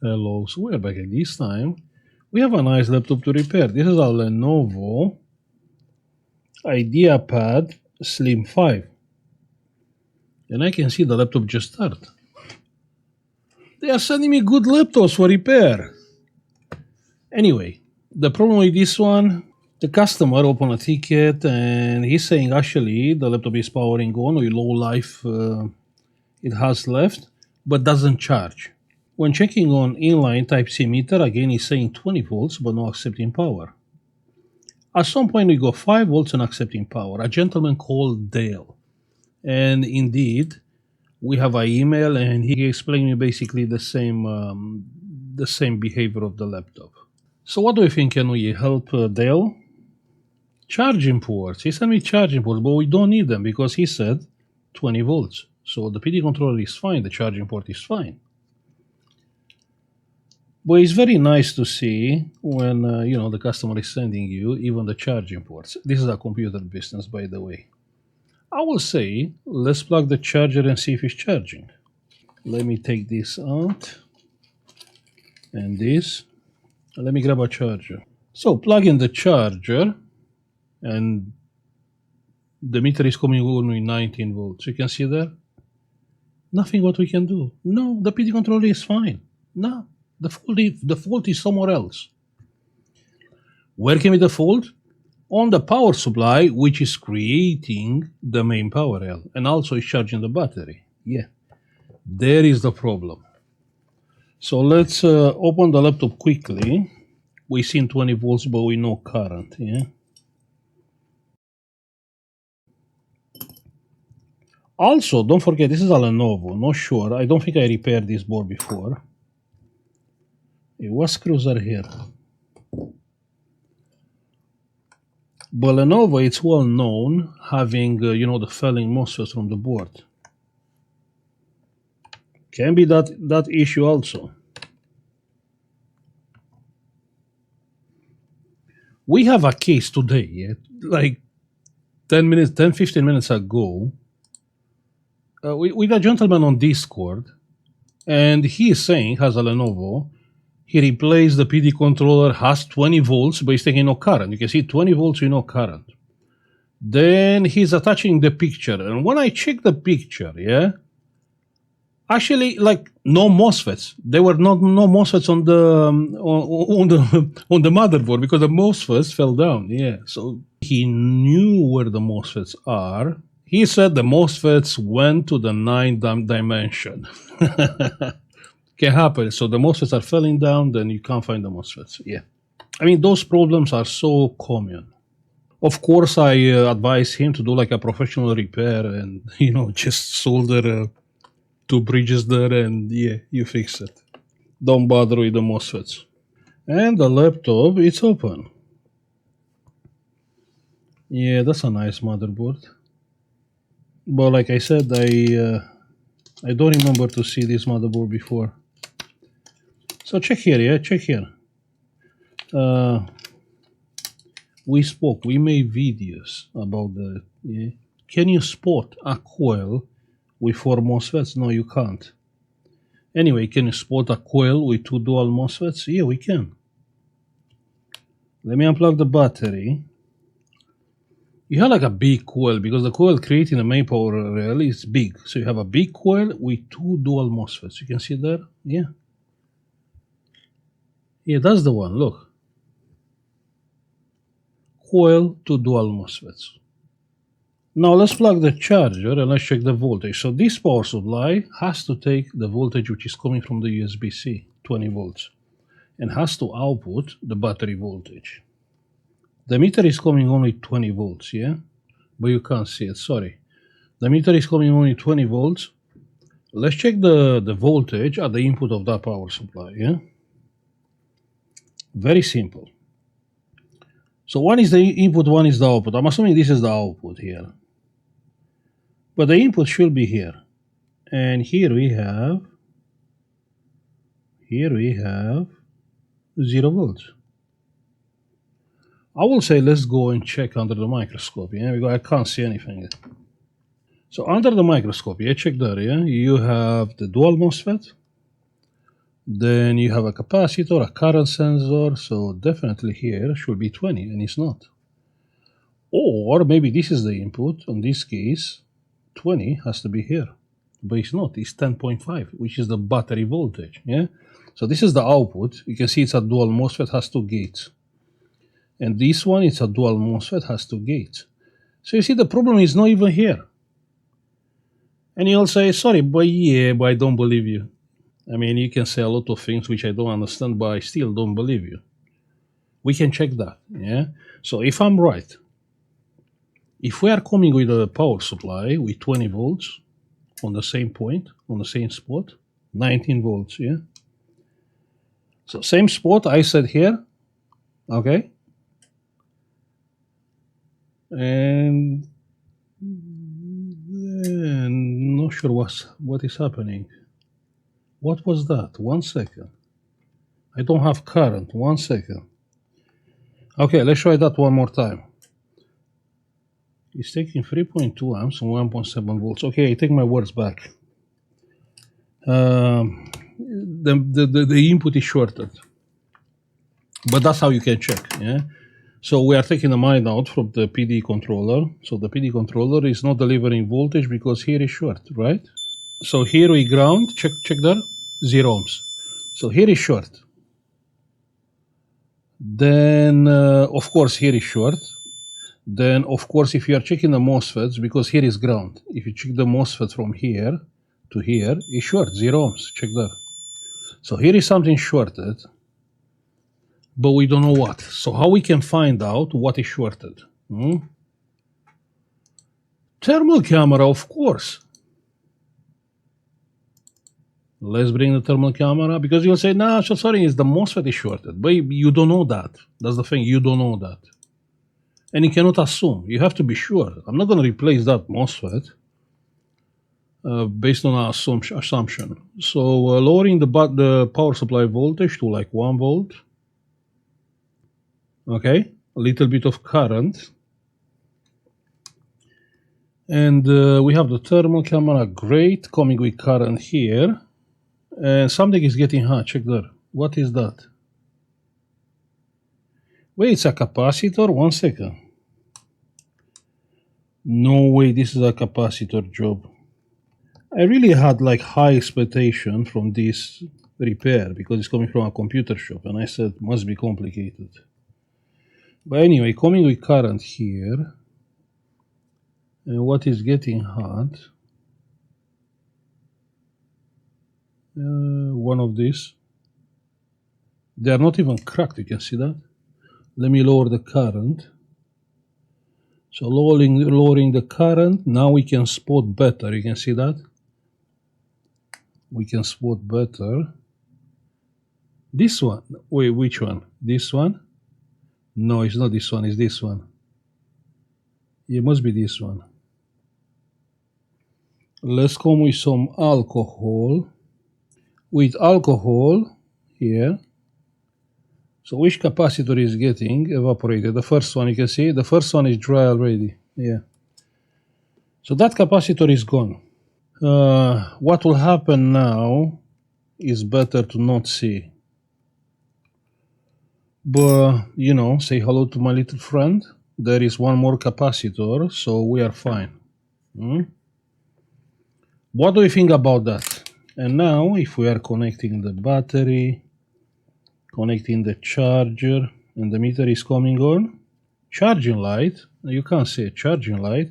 Hello, so we're back at this time. We have a nice laptop to repair. This is a Lenovo Ideapad Slim 5. And I can see the laptop just started. They are sending me good laptops for repair. Anyway, the problem with this one, the customer opened a ticket and he's saying actually the laptop is powering on with low life it has left, but doesn't charge. When checking on inline Type-C meter, again it's saying 20 volts but not accepting power. At some point we got 5 volts and accepting power. A gentleman called Dale. And indeed, we have an email and he explained me basically the same behavior of the laptop. So what do you think? Can we help Dale? Charging ports. He sent me charging ports, but we don't need them because he said 20 volts. So the PD controller is fine, the charging port is fine. But it's very nice to see when the customer is sending you even the charging ports. This is a computer business, by the way. I will say, let's plug the charger and see if it's charging. Let me take this out and this. Let me grab a charger. So plug in the charger and the meter is coming on with 19 volts. You can see there? Nothing what we can do. No, the PD controller is fine. No, the fault is somewhere else. Where can be the fault? On the power supply, which is creating the main power rail and also is charging the battery. Yeah, there is the problem. So let's open the laptop quickly. We seen 20 volts, but we know current. Yeah. Also, don't forget, this is a Lenovo. Not sure. I don't think I repaired this board before. What screws are here? But Lenovo, it's well known having, the failing MOSFETs from the board. Can be that issue also. We have a case today, like 15 minutes ago, with a gentleman on Discord, and he is saying, has a Lenovo, he replaced the PD controller, has 20 volts, but he's taking no current. You can see 20 volts with no current. Then he's attaching the picture, and when I check the picture, actually, like no MOSFETs. There were no MOSFETs on the motherboard because the MOSFETs fell down. Yeah, so he knew where the MOSFETs are. He said the MOSFETs went to the 9th dimension. Can happen. So the MOSFETs are falling down, then you can't find the MOSFETs. Yeah. I mean, those problems are so common. Of course, I advise him to do like a professional repair and, just solder 2 bridges there and yeah, you fix it. Don't bother with the MOSFETs. And the laptop, it's open. Yeah, that's a nice motherboard. But like I said, I don't remember to see this motherboard before. So check here, check here. We made videos about the, Can you spot a coil with 4 MOSFETs? No, you can't. Anyway, can you spot a coil with 2 dual MOSFETs? Yeah, we can. Let me unplug the battery. You have like a big coil because the coil creating the main power rail is big. So you have a big coil with 2 dual MOSFETs. You can see there? Yeah. Yeah, that's the one. Look. Coil to dual MOSFETs. Now let's plug the charger and let's check the voltage. So this power supply has to take the voltage which is coming from the USB-C, 20 volts, and has to output the battery voltage. The meter is coming only 20 volts, yeah? But you can't see it, sorry. The meter is coming only 20 volts. Let's check the voltage at the input of that power supply, yeah? Very simple. So one is the input, one is the output. I'm assuming this is the output here. But the input should be here. And here we have 0 volts. I will say let's go and check under the microscope, yeah, because I can't see anything. So under the microscope, check there, you have the dual MOSFET, Then you have a capacitor, a current sensor, so definitely here should be 20, and it's not. Or maybe this is the input. In this case, 20 has to be here, but it's not. It's 10.5, which is the battery voltage. Yeah. So this is the output. You can see it's a dual MOSFET, has 2 gates, and this one it's a dual MOSFET, has 2 gates. So you see the problem is not even here. And you'll say, sorry, but I don't believe you. I mean, you can say a lot of things which I don't understand, but I still don't believe you. We can check that. Yeah. So if I'm right, if we are coming with a power supply with 20 volts on the same point, on the same spot, 19 volts, yeah? So same spot I said here, okay? And not sure what is happening. What was that? 1 second. I don't have current. 1 second. Okay, let's try that one more time. It's taking 3.2 amps and 1.7 volts. Okay, I take my words back. The input is shorted, but that's how you can check. Yeah. So we are taking the mine out from the PD controller. So the PD controller is not delivering voltage because here is short, right? So here we ground. Check there. 0 ohms. So here is short. Then of course here is short. Then, of course, if you are checking the MOSFETs, because here is ground, if you check the MOSFET from here to here, it's short, 0 ohms. Check there. So here is something shorted, but we don't know what. So how we can find out what is shorted? Thermal camera, of course. Let's bring the thermal camera, because you'll say, nah, so sorry, it's the MOSFET is shorted. But you don't know that. That's the thing, you don't know that. And you cannot assume. You have to be sure. I'm not going to replace that MOSFET based on our assumption. So lowering the power supply voltage to like 1 volt. Okay, a little bit of current. And we have the thermal camera, great, coming with current here. And something is getting hot. Check there. What is that? Wait, it's a capacitor? 1 second. No way, this is a capacitor job. I really had like high expectation from this repair because it's coming from a computer shop, and I said must be complicated. But anyway, coming with current here, and what is getting hot? One of these. They are not even cracked, you can see that. Let me lower the current. So lowering the current, now we can spot better. You can see that? We can spot better. This one, wait, which one? This one? No, it's not this one, it's this one. It must be this one. Let's come with some alcohol. With alcohol here. So which capacitor is getting evaporated? The first one, you can see, the first one is dry already. Yeah. So that capacitor is gone. What will happen now is better to not see. But, you know, say hello to my little friend. There is one more capacitor, so we are fine. What do you think about that? And now, if we are connecting the battery, connecting the charger, and the meter is coming on, charging light, you can't see it, charging light,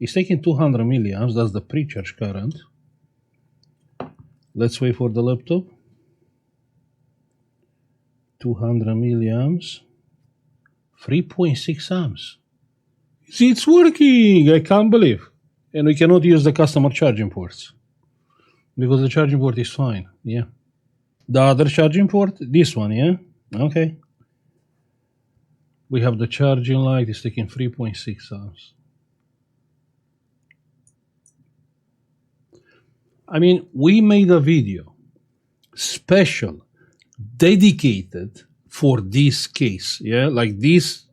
is taking 200 milliamps, that's the pre-charge current. Let's wait for the laptop. 200 milliamps, 3.6 amps. See, it's working, I can't believe. And we cannot use the customer charging ports because the charging port is fine, yeah. The other charging port, this one, yeah? Okay. We have the charging light, it's taking 3.6 amps. I mean, we made a video, special, dedicated for this case, yeah? Like this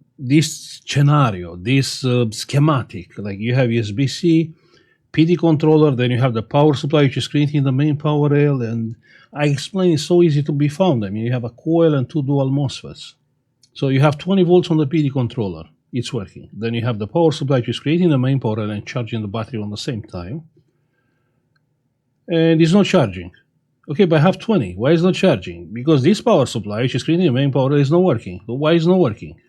scenario, this schematic, like you have USB-C, PD controller, then you have the power supply, which is creating the main power rail, and I explain it's so easy to be found. I mean, you have a coil and two dual MOSFETs. So you have 20 volts on the PD controller. It's working. Then you have the power supply, which is creating the main power rail and charging the battery on the same time. And it's not charging. Okay, but I have 20. Why is not charging? Because this power supply, which is creating the main power rail, is not working. So why is not working?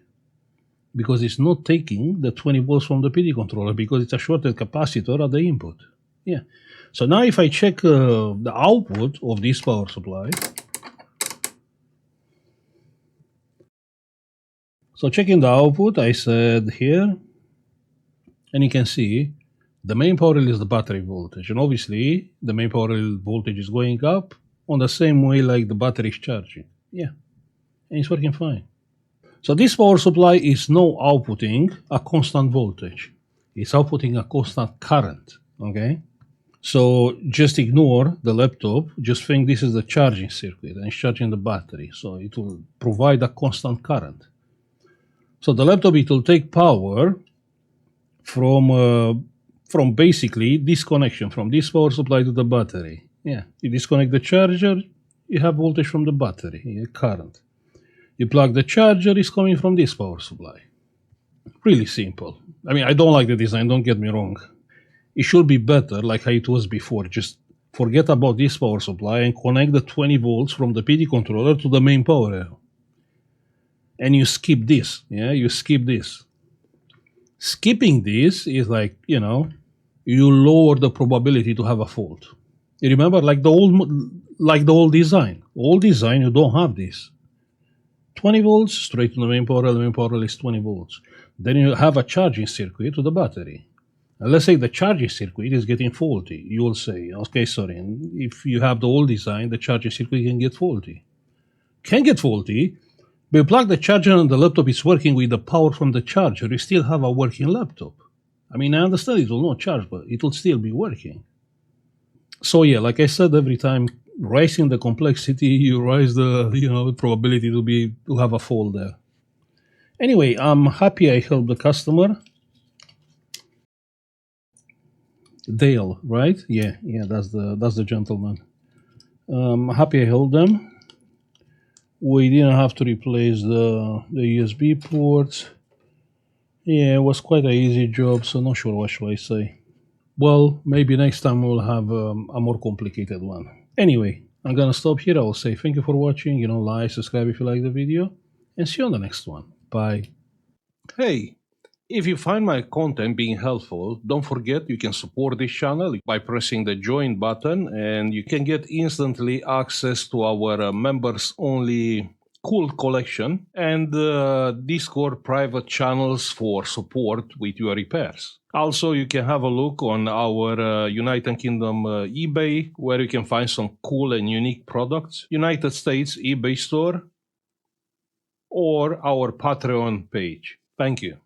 Because it's not taking the 20 volts from the PD controller because it's a shorted capacitor at the input. Yeah. So now if I check the output of this power supply, so checking the output, I said here, and you can see the main power rail is the battery voltage. And obviously, the main power rail voltage is going up on the same way like the battery is charging. Yeah. And it's working fine. So this power supply is not outputting a constant voltage. It's outputting a constant current, okay? So just ignore the laptop, just think this is the charging circuit and it's charging the battery. So it will provide a constant current. So the laptop, it will take power from basically this connection, from this power supply to the battery. Yeah, you disconnect the charger, you have voltage from the battery, current. You plug the charger, it's coming from this power supply. Really simple. I mean, I don't like the design, don't get me wrong. It should be better like how it was before. Just forget about this power supply and connect the 20 volts from the PD controller to the main power rail. And you skip this, yeah, you skip this. Skipping this is like, you you lower the probability to have a fault. You remember, like the old design. Old design, you don't have this. 20 volts straight to the main power rail. The main power rail is 20 volts. Then you have a charging circuit to the battery. And let's say the charging circuit is getting faulty. You will say, okay, sorry, if you have the old design, the charging circuit can get faulty. Can get faulty, but you plug the charger and the laptop is working with the power from the charger. You still have a working laptop. I mean, I understand it will not charge, but it will still be working. So yeah, like I said, every time raising the complexity, you raise the probability to have a fault there. Anyway, I'm happy I helped the customer. Dale, right? Yeah, that's the gentleman. Happy I helped them. We didn't have to replace the USB ports. Yeah, it was quite an easy job, so not sure what should I say. Well, maybe next time we'll have a more complicated one. Anyway, I'm gonna stop here. I will say thank you for watching. Like, subscribe if you like the video, and see you on the next one. Bye. Hey, if you find my content being helpful, don't forget you can support this channel by pressing the join button, and you can get instantly access to our members-only cool collection and Discord private channels for support with your repairs. Also, you can have a look on our United Kingdom eBay, where you can find some cool and unique products, United States eBay store, or our Patreon page. Thank you.